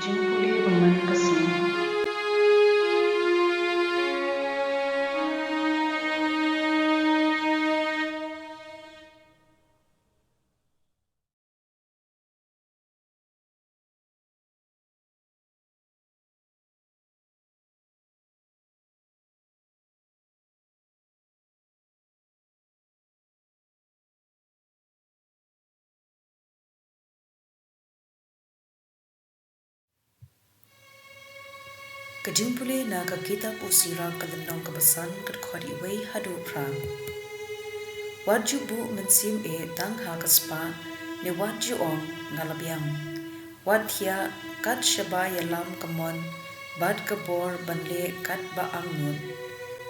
Kajingpuli Women Kasmi. Kajingpuli na kitab usira kalendong kebesan kerkhori wei hadu pra. Waju bu mensim dang ha kaspa ne waju ong ngalabyang. Wathia kat shaba yalam kamon bad kabor banle kat ba angnun.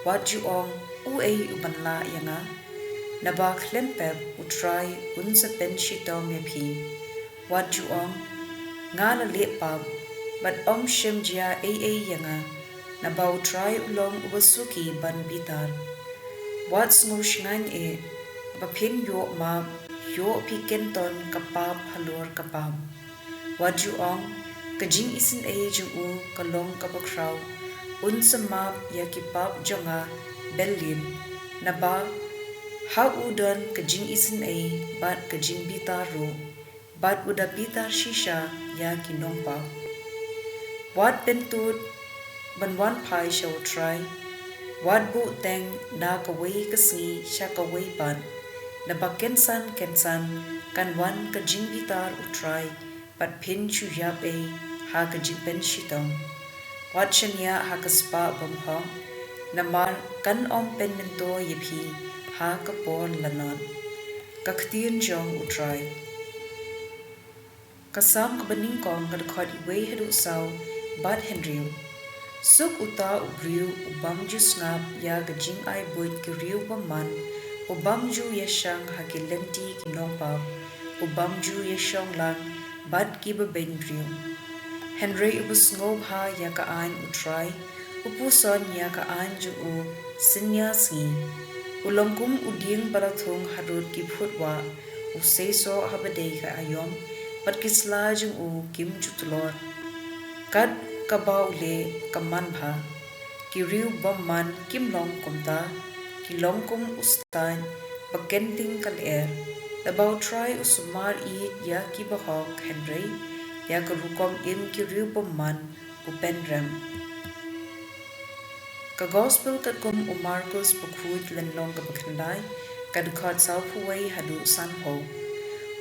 Waju ong ubanla yanga naba klempep utrai unsa penshito mepi. Waju ong ngala lepab but shem jia yanga na bau try ulong ubasuki ban bitar. What's ngushngan bapin yo ma yo pikenton kapab halor kapab. Waju ong kajing isin jung kalong kabakraw unsamap yakipab jonga belin na ba ha udon kajing isin bat kajing bitar ro bat uda bitar shisha ya kinongpa. Wat bentut banwan pai show try. Wat bu teng na kawai kasngi sha kawai ban. Na ba kensan kan wan kajing bitar utry pat pin chu yap ha kajing pen shitong. Wat shanya ha kaspa bamhong na mar kan pen mento yepi ha kapor lanan. Kaktian jong utry. Kasam kabaning kong kadakot iway hadu saw bad Henryu. Suk uta ubriu ubamju snap ya gajing ay buit kiriu baman ubamju yashang hagilenti kinongpap ubamju yashong lang bad kibabendriu. Henry ubusngob ha ya kaan utray upuson ya kaan ju sinya singi. Ulongkum uding barathong harut kiputwa useso habadei ka ayom pat kisla jung kim jutulor. Kad kabau le kaman bha kiriu bamman kimlong kumta kilongkum ustan bakenting kaler dabau try usumar ya kibahok Henry ya karukom kiriu bamman upenrem. Ka gospel kum Marcus bukuit lenlong kabakandai kadukot saupuway hadu sanho.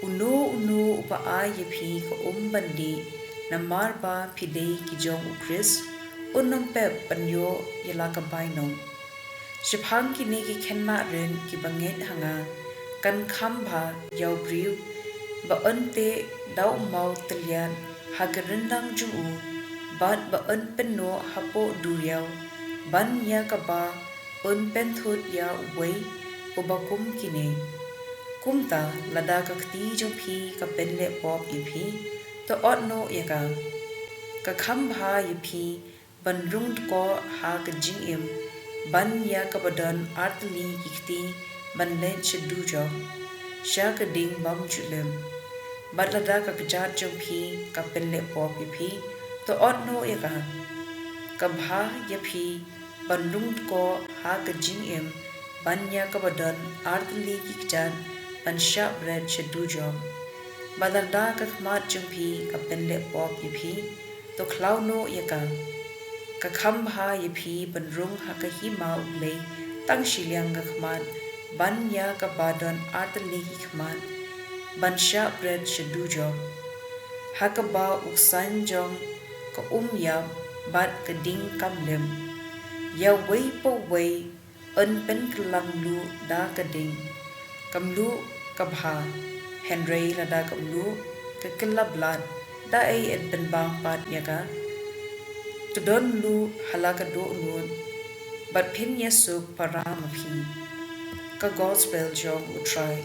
Unu upaay yepi ka bandi na marba pidei ki jong ukris unang pep panyo yalaka bainong. Shibhang kini ki kenna rin ki banget hanga kan khamba yaw briu ba ante daw mau telian hagarindang jungu bat ba penno hapo duryaw ban ya kaba penthut ya way ubakum kini. Kumta lada kakti jong pi ka penle pop ipi to otno yaka ka khambha yipi banrung ko ha ka jingim ban ya ka badan artli kikti ban le chedu jo sha ka ding bam chulem badlada ka kjat jong pi ka penle pop yipi to otno yaka ka bha yipi banrung ko ha ka jingim ban ya ka badan artli kikjan ban sha bread chedu jo badanda ka khmat jumpi ka penle pop yipi to klauno yaka ka khambha yipi banrung ha ka hima uble tang shiliang ka khmat ban ya ka badon artli ki khmat ban sha bread shedu job ha ka ba uksan jong ka yap bat ka ding kamlem ya wei po wei pen klang lu da ka ding kamlu ka bha Henry lada kamlu ke kelablat da en penbang pat yaga to don lu halaka do nun but pin yesuk para mapi ka gospel jong utray